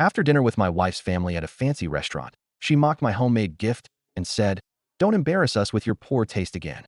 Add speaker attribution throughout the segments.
Speaker 1: After dinner with my wife's family at a fancy restaurant, she mocked my homemade gift and said, "Don't embarrass us with your poor taste again."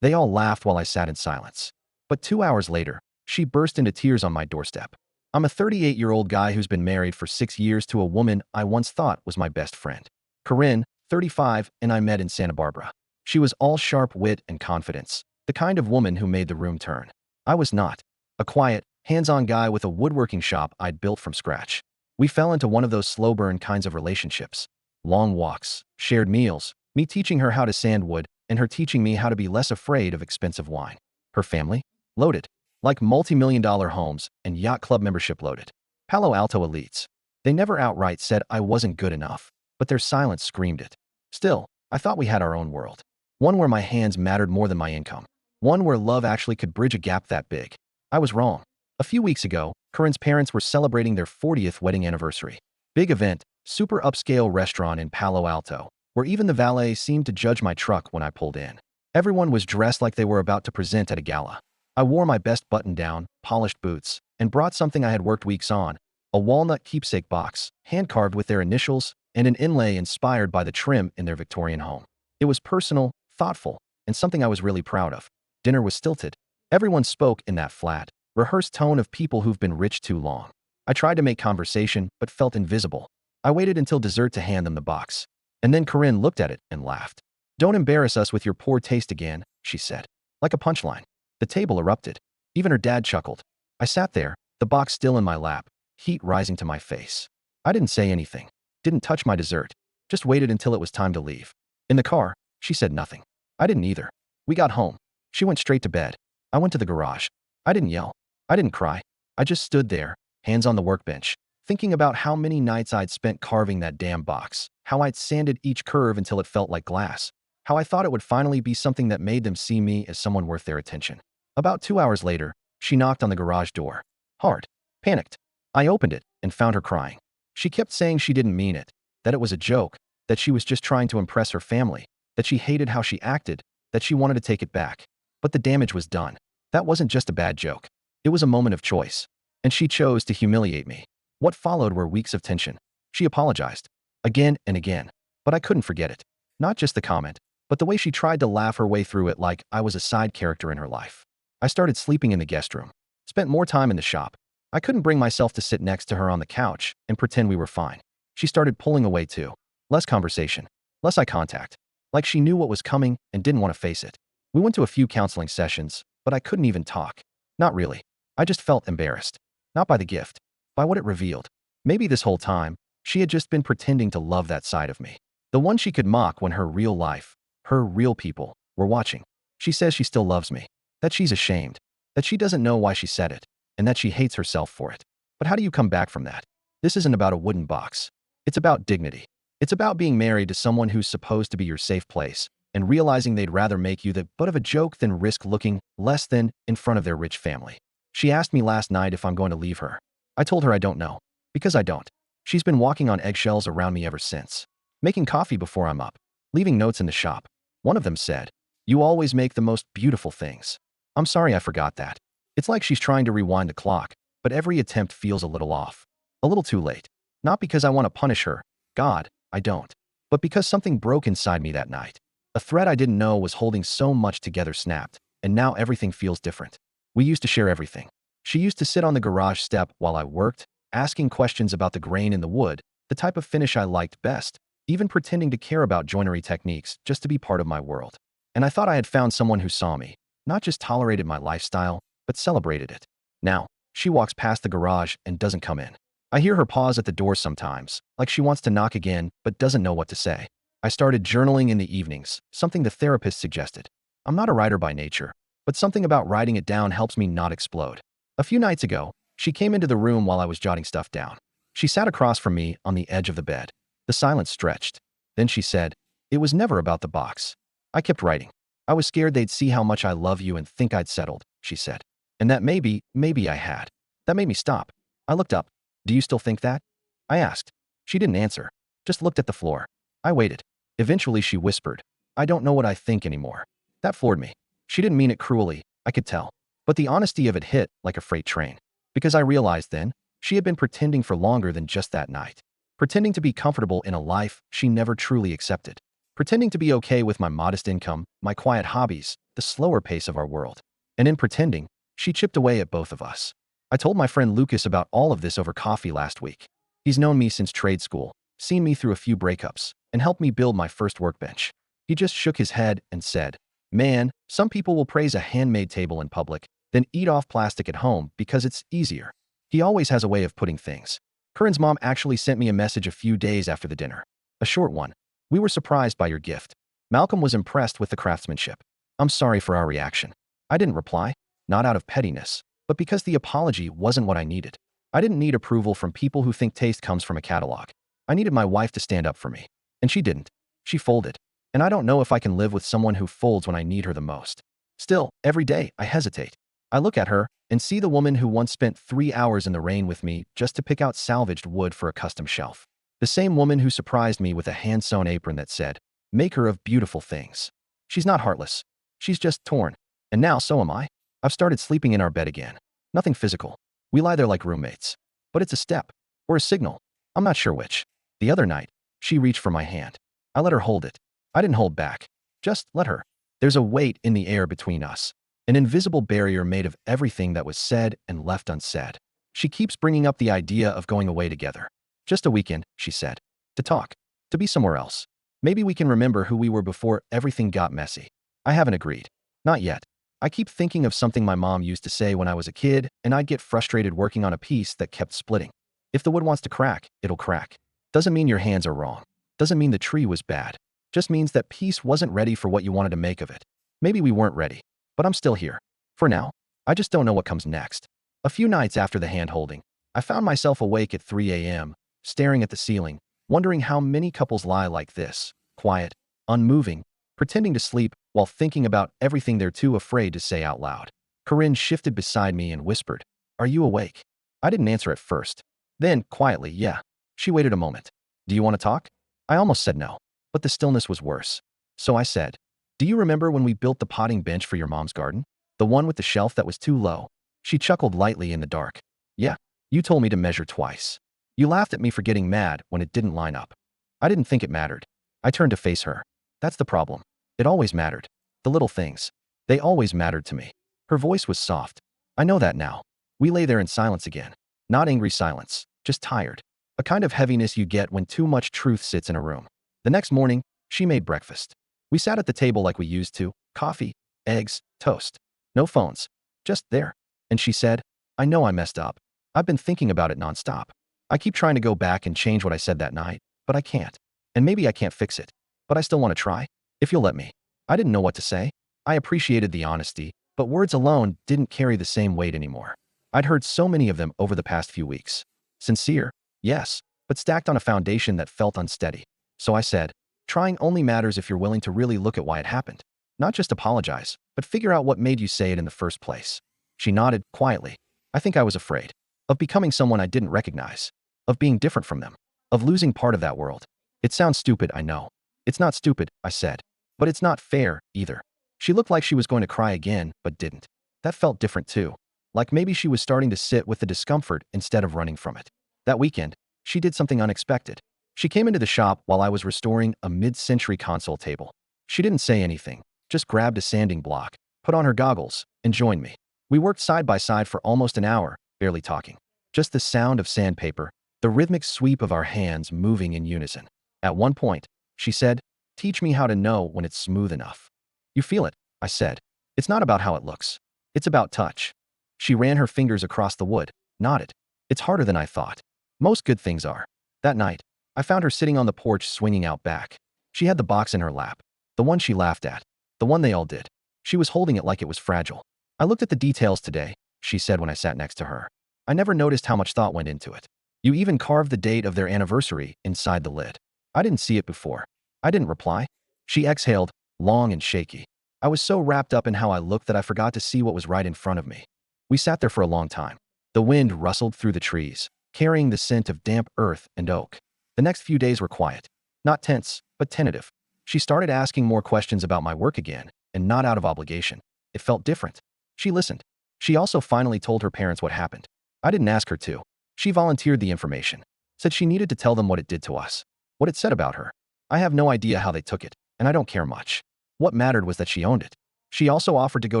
Speaker 1: They all laughed while I sat in silence. But 2 hours later, she burst into tears on my doorstep. I'm a 38-year-old guy who's been married for 6 years to a woman I once thought was my best friend. Corinne, 35, and I met in Santa Barbara. She was all sharp wit and confidence, the kind of woman who made the room turn. I was not. A quiet, hands-on guy with a woodworking shop I'd built from scratch. We fell into one of those slow-burn kinds of relationships. Long walks, shared meals, me teaching her how to sand wood, and her teaching me how to be less afraid of expensive wine. Her family? Loaded. Like multi-million-dollar homes and yacht club membership loaded. Palo Alto elites. They never outright said I wasn't good enough, but their silence screamed it. Still, I thought we had our own world. One where my hands mattered more than my income. One where love actually could bridge a gap that big. I was wrong. A few weeks ago, Corinne's parents were celebrating their 40th wedding anniversary. Big event, super upscale restaurant in Palo Alto, where even the valet seemed to judge my truck when I pulled in. Everyone was dressed like they were about to present at a gala. I wore my best button-down, polished boots, and brought something I had worked weeks on, a walnut keepsake box, hand-carved with their initials, and an inlay inspired by the trim in their Victorian home. It was personal, thoughtful, and something I was really proud of. Dinner was stilted. Everyone spoke in that flat, rehearsed tone of people who've been rich too long. I tried to make conversation, but felt invisible. I waited until dessert to hand them the box. And then Corinne looked at it and laughed. "Don't embarrass us with your poor taste again," she said. Like a punchline. The table erupted. Even her dad chuckled. I sat there, the box still in my lap, heat rising to my face. I didn't say anything. Didn't touch my dessert. Just waited until it was time to leave. In the car, she said nothing. I didn't either. We got home. She went straight to bed. I went to the garage. I didn't yell. I didn't cry. I just stood there, hands on the workbench, thinking about how many nights I'd spent carving that damn box, how I'd sanded each curve until it felt like glass, how I thought it would finally be something that made them see me as someone worth their attention. About 2 hours later, she knocked on the garage door. Hard. Panicked. I opened it and found her crying. She kept saying she didn't mean it, that it was a joke, that she was just trying to impress her family, that she hated how she acted, that she wanted to take it back. But the damage was done. That wasn't just a bad joke. It was a moment of choice. And she chose to humiliate me. What followed were weeks of tension. She apologized. Again and again. But I couldn't forget it. Not just the comment, but the way she tried to laugh her way through it like I was a side character in her life. I started sleeping in the guest room. Spent more time in the shop. I couldn't bring myself to sit next to her on the couch and pretend we were fine. She started pulling away too. Less conversation. Less eye contact. Like she knew what was coming and didn't want to face it. We went to a few counseling sessions, but I couldn't even talk. Not really. I just felt embarrassed. Not by the gift. By what it revealed. Maybe this whole time, she had just been pretending to love that side of me. The one she could mock when her real life, her real people, were watching. She says she still loves me. That she's ashamed. That she doesn't know why she said it. And that she hates herself for it. But how do you come back from that? This isn't about a wooden box. It's about dignity. It's about being married to someone who's supposed to be your safe place, and realizing they'd rather make you the butt of a joke than risk looking less than in front of their rich family. She asked me last night if I'm going to leave her. I told her I don't know. Because I don't. She's been walking on eggshells around me ever since. Making coffee before I'm up. Leaving notes in the shop. One of them said, "You always make the most beautiful things." I'm sorry I forgot that. It's like she's trying to rewind the clock, but every attempt feels a little off. A little too late. Not because I want to punish her. God, I don't. But because something broke inside me that night. A thread I didn't know was holding so much together snapped, and now everything feels different. We used to share everything. She used to sit on the garage step while I worked, asking questions about the grain in the wood, the type of finish I liked best, even pretending to care about joinery techniques just to be part of my world. And I thought I had found someone who saw me, not just tolerated my lifestyle, but celebrated it. Now, she walks past the garage and doesn't come in. I hear her pause at the door sometimes, like she wants to knock again, but doesn't know what to say. I started journaling in the evenings, something the therapist suggested. I'm not a writer by nature, but something about writing it down helps me not explode. A few nights ago, she came into the room while I was jotting stuff down. She sat across from me on the edge of the bed. The silence stretched. Then she said, "It was never about the box." I kept writing. "I was scared they'd see how much I love you and think I'd settled," she said. And that maybe I had. That made me stop. I looked up. "Do you still think that?" I asked. She didn't answer, just looked at the floor. I waited. Eventually she whispered, "I don't know what I think anymore." That floored me. She didn't mean it cruelly, I could tell. But the honesty of it hit like a freight train. Because I realized then, She had been pretending for longer than just that night. Pretending to be comfortable in a life she never truly accepted. Pretending to be okay with my modest income, my quiet hobbies, the slower pace of our world. And in pretending, she chipped away at both of us. I told my friend Lucas about all of this over coffee last week. He's known me since trade school, seen me through a few breakups, and helped me build my first workbench. He just shook his head and said, "Man, some people will praise a handmade table in public, then eat off plastic at home because it's easier." He always has a way of putting things. Corinne's mom actually sent me a message a few days after the dinner. A short one. "We were surprised by your gift. Malcolm was impressed with the craftsmanship. I'm sorry for our reaction." I didn't reply, not out of pettiness, but because the apology wasn't what I needed. I didn't need approval from people who think taste comes from a catalog. I needed my wife to stand up for me. And she didn't. She folded. And I don't know if I can live with someone who folds when I need her the most. Still, every day, I hesitate. I look at her and see the woman who once spent 3 hours in the rain with me just to pick out salvaged wood for a custom shelf. The same woman who surprised me with a hand-sewn apron that said, "Maker of beautiful things." She's not heartless. She's just torn. And now so am I. I've started sleeping in our bed again. Nothing physical. We lie there like roommates. But it's a step. Or a signal. I'm not sure which. The other night, she reached for my hand. I let her hold it. I didn't hold back. Just let her. There's a weight in the air between us. An invisible barrier made of everything that was said and left unsaid. She keeps bringing up the idea of going away together. "Just a weekend," she said. "To talk. To be somewhere else. Maybe we can remember who we were before everything got messy." I haven't agreed. Not yet. I keep thinking of something my mom used to say when I was a kid, and I'd get frustrated working on a piece that kept splitting. "If the wood wants to crack, it'll crack. Doesn't mean your hands are wrong. Doesn't mean the tree was bad. Just means that piece wasn't ready for what you wanted to make of it. Maybe we weren't ready. But I'm still here. For now. I just don't know what comes next." A few nights after the hand-holding, I found myself awake at 3 a.m., staring at the ceiling, wondering how many couples lie like this, quiet, unmoving, pretending to sleep while thinking about everything they're too afraid to say out loud. Corinne shifted beside me and whispered, "Are you awake?" I didn't answer at first. Then, quietly, "Yeah." She waited a moment. "Do you want to talk?" I almost said no, but the stillness was worse. So I said, "Do you remember when we built the potting bench for your mom's garden? The one with the shelf that was too low?" She chuckled lightly in the dark. "Yeah, you told me to measure twice. You laughed at me for getting mad when it didn't line up." I didn't think it mattered. I turned to face her. "That's the problem. It always mattered. The little things. They always mattered to me." Her voice was soft. "I know that now." We lay there in silence again. Not angry silence, just tired. A kind of heaviness you get when too much truth sits in a room. The next morning, she made breakfast. We sat at the table like we used to. Coffee, eggs, toast. No phones. Just there. And she said, "I know I messed up. I've been thinking about it nonstop. I keep trying to go back and change what I said that night, but I can't. And maybe I can't fix it. But I still want to try. If you'll let me." I didn't know what to say. I appreciated the honesty, but words alone didn't carry the same weight anymore. I'd heard so many of them over the past few weeks. Sincere, yes, but stacked on a foundation that felt unsteady. So I said, "Trying only matters if you're willing to really look at why it happened. Not just apologize, but figure out what made you say it in the first place." She nodded, quietly. "I think I was afraid. Of becoming someone I didn't recognize. Of being different from them. Of losing part of that world." "It sounds stupid, I know." "It's not stupid," I said. "But it's not fair, either." She looked like she was going to cry again, but didn't. That felt different too. Like maybe she was starting to sit with the discomfort instead of running from it. That weekend, she did something unexpected. She came into the shop while I was restoring a mid-century console table. She didn't say anything, just grabbed a sanding block, put on her goggles, and joined me. We worked side by side for almost an hour, barely talking. Just the sound of sandpaper, the rhythmic sweep of our hands moving in unison. At one point, she said, "Teach me how to know when it's smooth enough." "You feel it," I said. "It's not about how it looks. It's about touch." She ran her fingers across the wood, nodded. "It's harder than I thought. Most good things are." That night, I found her sitting on the porch swinging out back. She had the box in her lap. The one she laughed at. The one they all did. She was holding it like it was fragile. "I looked at the details today," she said when I sat next to her. "I never noticed how much thought went into it. You even carved the date of their anniversary inside the lid." I didn't see it before. I didn't reply. She exhaled, long and shaky. I was so wrapped up in how I looked that I forgot to see what was right in front of me. We sat there for a long time. The wind rustled through the trees, carrying the scent of damp earth and oak. The next few days were quiet. Not tense, but tentative. She started asking more questions about my work again, and not out of obligation. It felt different. She listened. She also finally told her parents what happened. I didn't ask her to. She volunteered the information, said she needed to tell them what it did to us, what it said about her. I have no idea how they took it, and I don't care much. What mattered was that she owned it. She also offered to go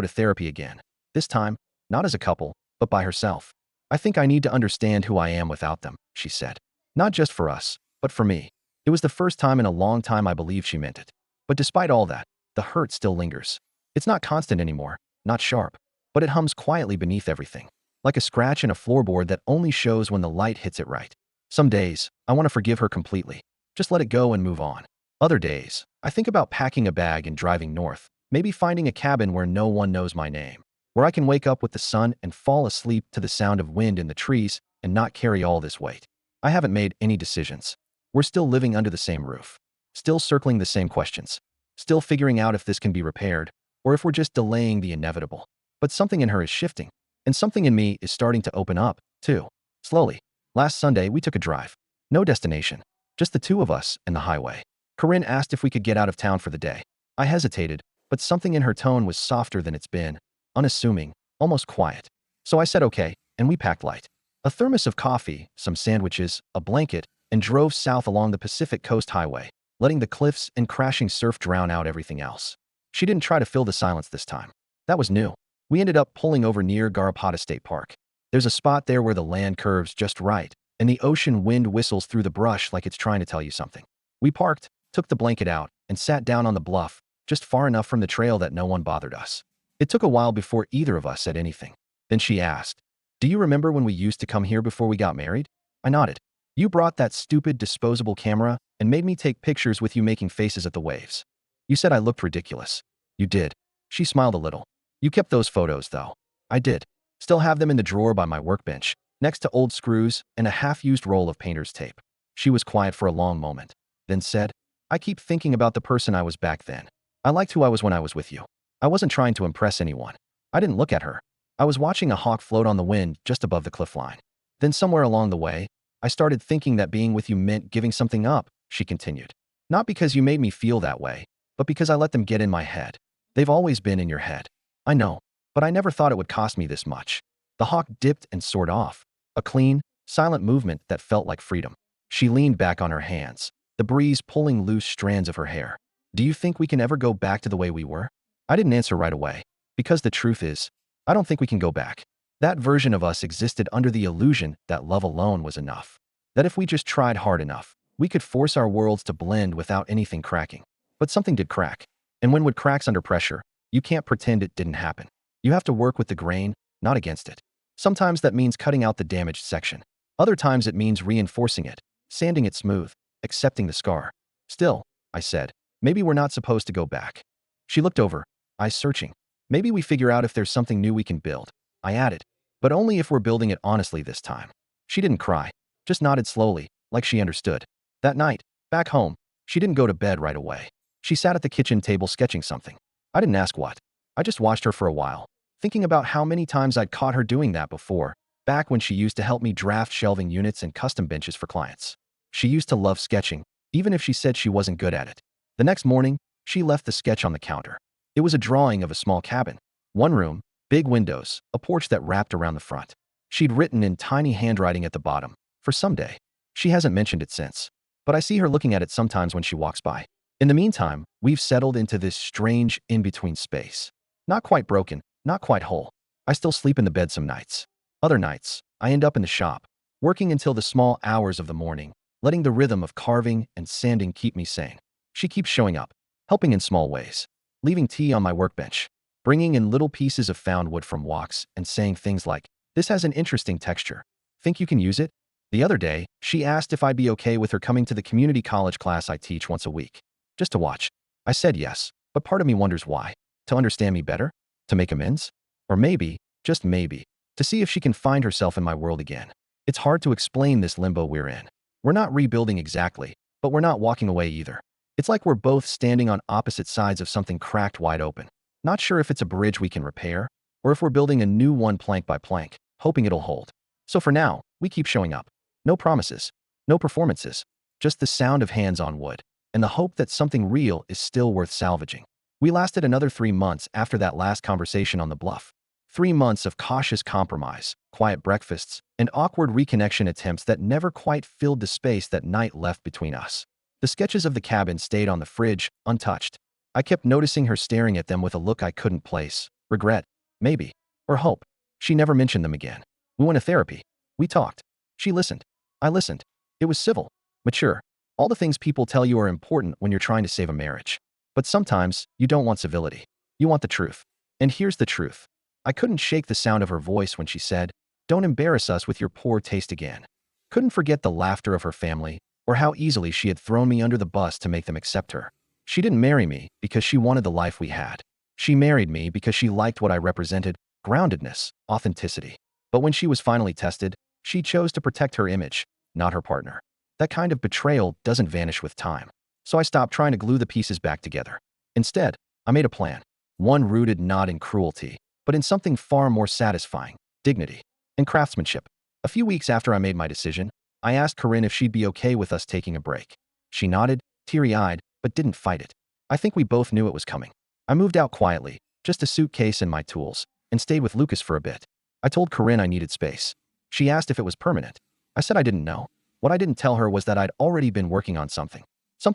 Speaker 1: to therapy again, this time, not as a couple, but by herself. I think I need to understand who I am without them, she said. Not just for us, but for me. It was the first time in a long time I believed she meant it. But despite all that, the hurt still lingers. It's not constant anymore, not sharp, but it hums quietly beneath everything, like a scratch in a floorboard that only shows when the light hits it right. Some days, I want to forgive her completely, just let it go and move on. Other days, I think about packing a bag and driving north, maybe finding a cabin where no one knows my name, where I can wake up with the sun and fall asleep to the sound of wind in the trees and not carry all this weight. I haven't made any decisions. We're still living under the same roof, still circling the same questions, still figuring out if this can be repaired or if we're just delaying the inevitable. But something in her is shifting, and something in me is starting to open up, too. Slowly. Last Sunday, we took a drive. No destination, just the two of us and the highway. Corinne asked if we could get out of town for the day. I hesitated, but something in her tone was softer than it's been, unassuming, almost quiet. So I said okay, and we packed light. A thermos of coffee, some sandwiches, a blanket, and drove south along the Pacific Coast Highway, letting the cliffs and crashing surf drown out everything else. She didn't try to fill the silence this time. That was new. We ended up pulling over near Garapata State Park. There's a spot there where the land curves just right, and the ocean wind whistles through the brush like it's trying to tell you something. We parked, took the blanket out, and sat down on the bluff, just far enough from the trail that no one bothered us. It took a while before either of us said anything. Then she asked, "Do you remember when we used to come here before we got married?" I nodded. "You brought that stupid disposable camera and made me take pictures with you making faces at the waves. You said I looked ridiculous." "You did." She smiled a little. "You kept those photos, though." "I did. Still have them in the drawer by my workbench, next to old screws and a half-used roll of painter's tape." She was quiet for a long moment, then said, "I keep thinking about the person I was back then. I liked who I was when I was with you. I wasn't trying to impress anyone. I didn't look at her. I was watching a hawk float on the wind just above the cliff line. Then somewhere along the way, I started thinking that being with you meant giving something up," she continued. "Not because you made me feel that way, but because I let them get in my head. They've always been in your head. I know, but I never thought it would cost me this much." The hawk dipped and soared off, a clean, silent movement that felt like freedom. She leaned back on her hands, the breeze pulling loose strands of her hair. "Do you think we can ever go back to the way we were?" I didn't answer right away, because the truth is, I don't think we can go back. That version of us existed under the illusion that love alone was enough. That if we just tried hard enough, we could force our worlds to blend without anything cracking. But something did crack. And when wood cracks under pressure, you can't pretend it didn't happen. You have to work with the grain, not against it. Sometimes that means cutting out the damaged section. Other times it means reinforcing it, sanding it smooth, accepting the scar. "Still," I said, "maybe we're not supposed to go back." She looked over, eyes searching. "Maybe we figure out if there's something new we can build," I added, "but only if we're building it honestly this time." She didn't cry, just nodded slowly, like she understood. That night, back home, she didn't go to bed right away. She sat at the kitchen table sketching something. I didn't ask what. I just watched her for a while, thinking about how many times I'd caught her doing that before, back when she used to help me draft shelving units and custom benches for clients. She used to love sketching, even if she said she wasn't good at it. The next morning, she left the sketch on the counter. It was a drawing of a small cabin. One room, big windows, a porch that wrapped around the front. She'd written in tiny handwriting at the bottom, "For someday." She hasn't mentioned it since, but I see her looking at it sometimes when she walks by. In the meantime, we've settled into this strange in-between space. Not quite broken, not quite whole. I still sleep in the bed some nights. Other nights, I end up in the shop, working until the small hours of the morning, letting the rhythm of carving and sanding keep me sane. She keeps showing up, helping in small ways, leaving tea on my workbench, bringing in little pieces of found wood from walks, and saying things like, "This has an interesting texture. Think you can use it?" The other day, she asked if I'd be okay with her coming to the community college class I teach once a week, just to watch. I said yes, but part of me wonders why. To understand me better? To make amends? Or maybe, just maybe, to see if she can find herself in my world again. It's hard to explain this limbo we're in. We're not rebuilding exactly, but we're not walking away either. It's like we're both standing on opposite sides of something cracked wide open. Not sure if it's a bridge we can repair, or if we're building a new one plank by plank, hoping it'll hold. So for now, we keep showing up. No promises, no performances, just the sound of hands on wood, and the hope that something real is still worth salvaging. We lasted another 3 months after that last conversation on the bluff. 3 months of cautious compromise, quiet breakfasts, and awkward reconnection attempts that never quite filled the space that night left between us. The sketches of the cabin stayed on the fridge, untouched. I kept noticing her staring at them with a look I couldn't place. Regret, maybe, or hope. She never mentioned them again. We went to therapy. We talked. She listened. I listened. It was civil, mature. All the things people tell you are important when you're trying to save a marriage. But sometimes, you don't want civility. You want the truth. And here's the truth. I couldn't shake the sound of her voice when she said, "Don't embarrass us with your poor taste again." Couldn't forget the laughter of her family, or how easily she had thrown me under the bus to make them accept her. She didn't marry me because she wanted the life we had. She married me because she liked what I represented: groundedness, authenticity. But when she was finally tested, she chose to protect her image, not her partner. That kind of betrayal doesn't vanish with time. So I stopped trying to glue the pieces back together. Instead, I made a plan. One rooted not in cruelty, but in something far more satisfying: dignity and craftsmanship. A few weeks after I made my decision, I asked Corinne if she'd be okay with us taking a break. She nodded, teary-eyed, but didn't fight it. I think we both knew it was coming. I moved out quietly, just a suitcase and my tools, and stayed with Lucas for a bit. I told Corinne I needed space. She asked if it was permanent. I said I didn't know. What I didn't tell her was that I'd already been working on something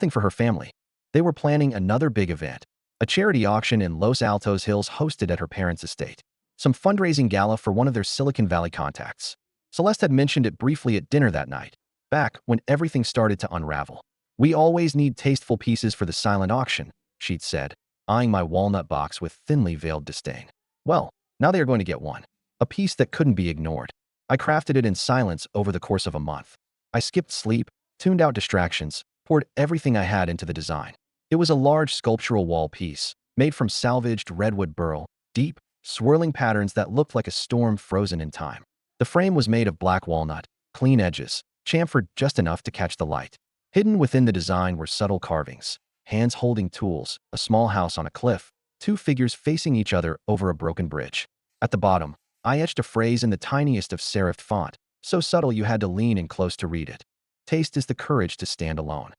Speaker 1: for her family. They were planning another big event, a charity auction in Los Altos Hills hosted at her parents' estate. Some fundraising gala for one of their Silicon Valley contacts. Celeste had mentioned it briefly at dinner that night, back when everything started to unravel. "We always need tasteful pieces for the silent auction," she'd said, eyeing my walnut box with thinly veiled disdain. Well, now they are going to get one. A piece that couldn't be ignored. I crafted it in silence over the course of a month. I skipped sleep, tuned out distractions, poured everything I had into the design. It was a large sculptural wall piece, made from salvaged redwood burl, deep, swirling patterns that looked like a storm frozen in time. The frame was made of black walnut, clean edges, chamfered just enough to catch the light. Hidden within the design were subtle carvings, hands holding tools, a small house on a cliff, two figures facing each other over a broken bridge. At the bottom, I etched a phrase in the tiniest of serifed font, so subtle you had to lean in close to read it. "Taste is the courage to stand alone."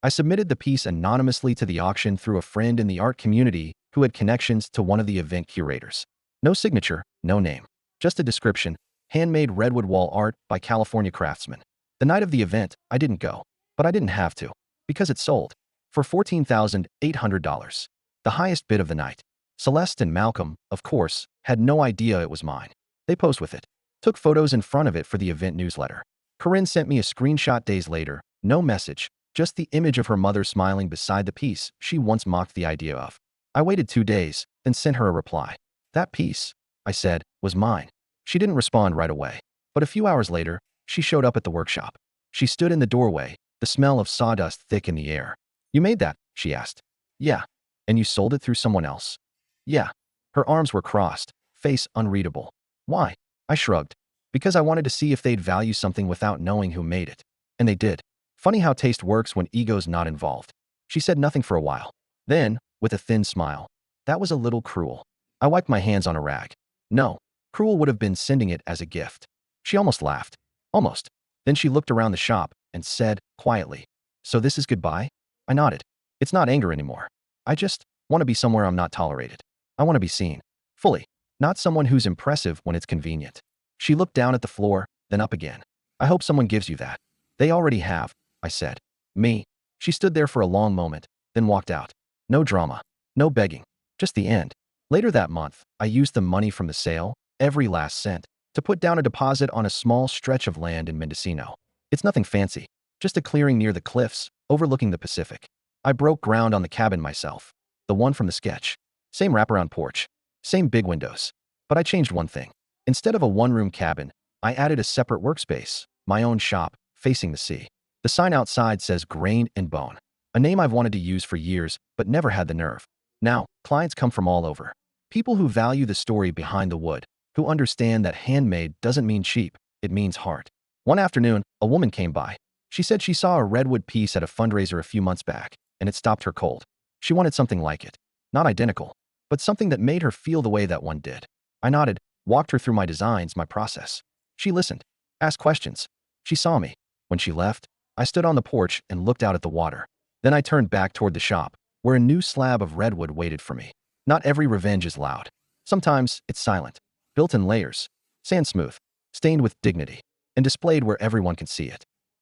Speaker 1: I submitted the piece anonymously to the auction through a friend in the art community who had connections to one of the event curators. No signature, no name. Just a description: handmade redwood wall art by California craftsmen. The night of the event, I didn't go. But I didn't have to, because it sold for $14,800, the highest bid of the night. Celeste and Malcolm, of course, had no idea it was mine. They posed with it, took photos in front of it for the event newsletter. Corinne sent me a screenshot days later, no message, just the image of her mother smiling beside the piece she once mocked the idea of. I waited 2 days, then sent her a reply. "That piece," I said, "was mine." She didn't respond right away, but a few hours later, she showed up at the workshop. She stood in the doorway, the smell of sawdust thick in the air. "You made that?" she asked. "Yeah." "And you sold it through someone else?" "Yeah." Her arms were crossed, face unreadable. "Why?" I shrugged. "Because I wanted to see if they'd value something without knowing who made it." And they did. Funny how taste works when ego's not involved. She said nothing for a while. Then, with a thin smile, "That was a little cruel." I wiped my hands on a rag. No, cruel would have been sending it as a gift. She almost laughed. Almost. Then she looked around the shop and said, quietly, "So this is goodbye?" I nodded. "It's not anger anymore. I just want to be somewhere I'm not tolerated. I want to be seen. Fully. Not someone who's impressive when it's convenient." She looked down at the floor, then up again. "I hope someone gives you that." "They already have," I said. "Me." She stood there for a long moment, then walked out. No drama. No begging. Just the end. Later that month, I used the money from the sale, every last cent, to put down a deposit on a small stretch of land in Mendocino. It's nothing fancy, just a clearing near the cliffs, overlooking the Pacific. I broke ground on the cabin myself, the one from the sketch. Same wraparound porch, same big windows. But I changed one thing. Instead of a one-room cabin, I added a separate workspace, my own shop, facing the sea. The sign outside says Grain and Bone, a name I've wanted to use for years, but never had the nerve. Now, clients come from all over. People who value the story behind the wood, who understand that handmade doesn't mean cheap, it means heart. One afternoon, a woman came by. She said she saw a redwood piece at a fundraiser a few months back, and it stopped her cold. She wanted something like it. Not identical, but something that made her feel the way that one did. I nodded, walked her through my designs, my process. She listened, asked questions. She saw me. When she left, I stood on the porch and looked out at the water. Then I turned back toward the shop, where a new slab of redwood waited for me. Not every revenge is loud. Sometimes it's silent. built in layers, sand smooth, stained with dignity, and displayed where everyone can see it.